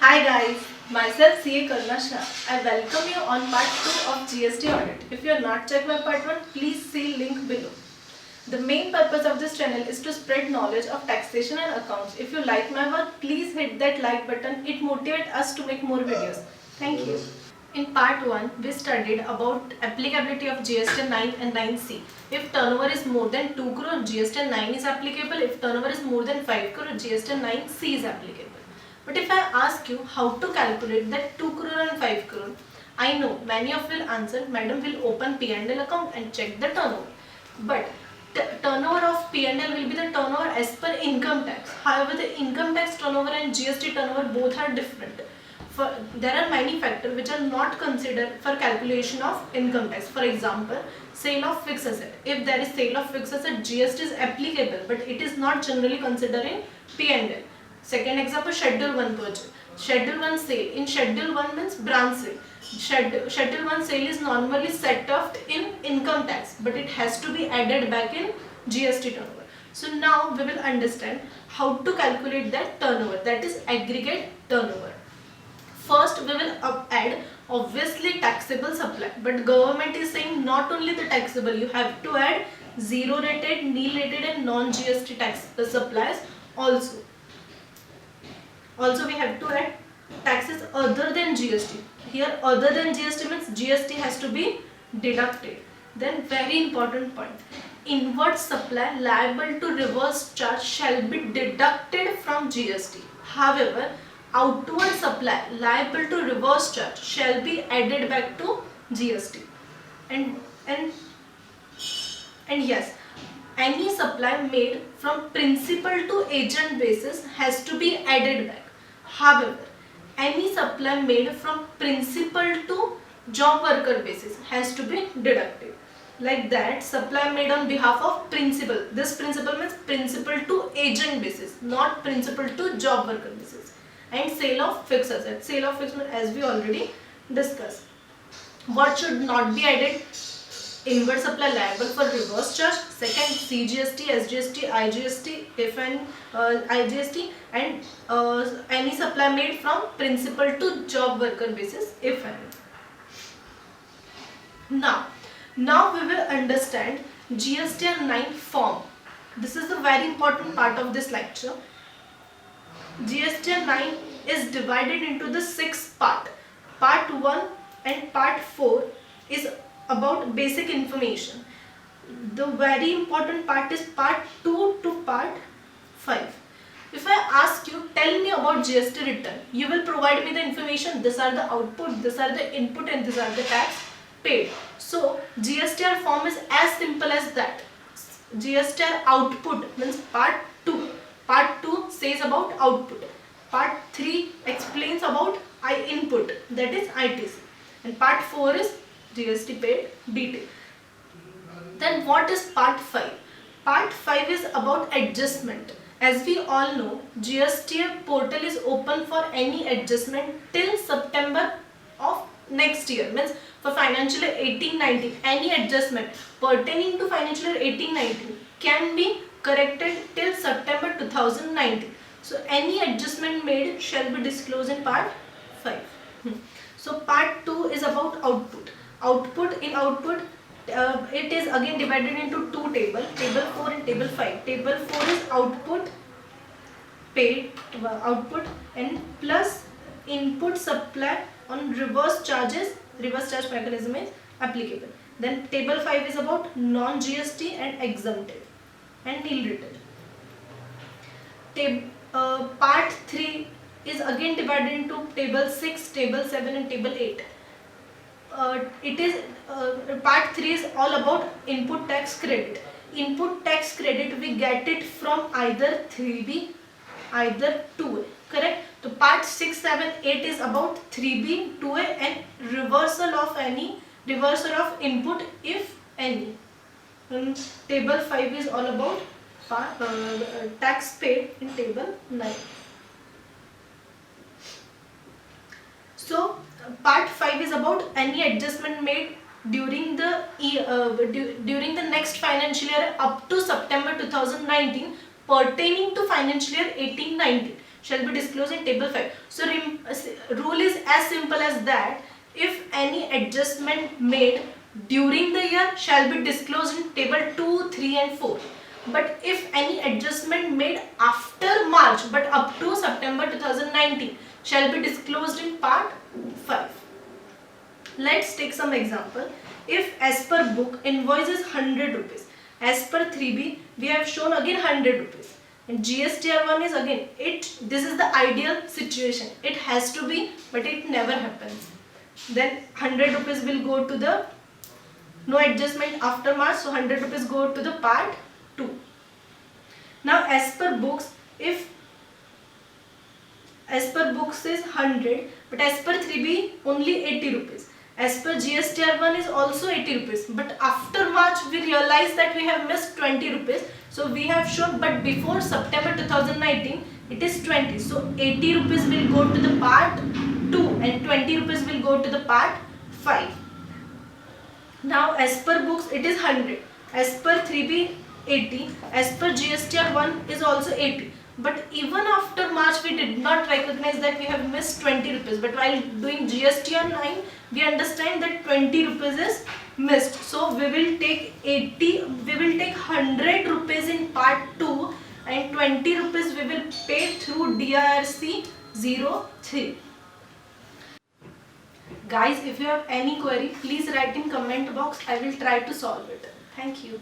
Hi guys, myself CA Karuna Shah. I welcome you on part 2 of GST audit. If you are not checked my part 1, please see link below. The main purpose of this channel is to spread knowledge of taxation and accounts. If you like my work, please hit that like button. It motivates us to make more videos. Thank you. In part 1, we studied about applicability of GST 9 and 9C. If turnover is more than 2 crore, GST 9 is applicable. If turnover is more than 5 crore, GST 9C is applicable. But if I ask you how to calculate that 2 crore and 5 crore, I know many of you will answer, Madam will open P&L account and check the turnover. But turnover of P&L will be the turnover as per income tax. However, the income tax turnover and GST turnover both are different. There are many factors which are not considered for calculation of income tax. For example, sale of fixed asset. If there is sale of fixed asset, GST is applicable, but it is not generally considered in P&L. Second example, Schedule 1 purchase. Schedule 1 sale. In Schedule 1 means branch sale. Schedule 1 sale is normally set off in income tax, but it has to be added back in GST turnover. So now we will understand how to calculate that turnover, that is aggregate turnover. First we will add obviously taxable supply, but government is saying not only the taxable, you have to add zero rated, nil rated and non-GST tax supplies also. Also we have to add taxes other than GST. Here other than GST means GST has to be deducted. Then very important point, inward supply liable to reverse charge shall be deducted from GST. However, outward supply liable to reverse charge shall be added back to GST. And yes, any supply made from principal to agent basis has to be added back. However, any supply made from principal to job worker basis has to be deducted. Like that, supply made on behalf of principal. This principal means principal to agent basis, not principal to job worker basis. And sale of fixed asset. Sale of fixed asset, as we already discussed. What should not be added? Inward supply liable for reverse charge. Second, CGST, SGST, IGST, if any IGST, and any supply made from principal to job worker basis, if any. Now we will understand GSTR 9 form. This is the very important part of this lecture. GSTR 9 is divided into the 6 parts. Part 1 and part 4 is about basic information. The very important part is part 2 to part 5. If I ask you, tell me about GST return, you will provide me the information. These are the output, these are the input and these are the tax paid. So GSTR form is as simple as that. GSTR output means part 2. Part 2 says about output. Part 3 explains about input, that is ITC. And part 4 is GST paid detail. Then what is part 5? Part 5 is about adjustment. As we all know, GST portal is open for any adjustment till September of next year. Means for financial year 18-19, any adjustment pertaining to financial year 18-19 can be corrected till September 2019. So any adjustment made shall be disclosed in part 5. So part 2 is about output. In output, it is again divided into two tables, table 4 and table 5. Table 4 is output paid, output and plus input supply on reverse charge mechanism is applicable. Then table 5 is about non-GST and exempted and nil rated. Part 3 is again divided into table 6, table 7 and table 8. Part 3 is all about input tax credit. Input tax credit we get it from either 3B, either 2A, correct? So part 6, 7, 8 is about 3B, 2A and reversal of input if any. And table 5 is all about tax paid in table 9. So part 5 is about any adjustment made during the next financial year up to September 2019 pertaining to financial year 18-19 shall be disclosed in table 5. So rule is as simple as that. If any adjustment made during the year shall be disclosed in table 2, 3 and 4. But if any adjustment made after March but up to September 2019 shall be disclosed in part 5. Let's take some example. If as per book invoice is 100 rupees, as per 3B we have shown again 100 rupees. And GSTR1 is again, this is the ideal situation. It has to be, but it never happens. Then 100 rupees will go to the, no adjustment after March, so 100 rupees go to the part 2. Now as per books, if as per books is 100, but as per 3B only 80 rupees. As per GSTR1 is also 80 rupees, but after March we realize that we have missed 20 rupees. So we have shown, but before September 2019 it is 20. So 80 rupees will go to the part 2 and 20 rupees will go to the part 5. Now as per books it is 100, as per 3B 80, as per GSTR1 is also 80. But even after March we did not recognize that we have missed 20 rupees. But while doing GSTR9 we understand that 20 rupees is missed. So we will take 100 rupees in part 2 and 20 rupees we will pay through DIRC 03. Guys, if you have any query, please write in comment box. I will try to solve it. Thank you.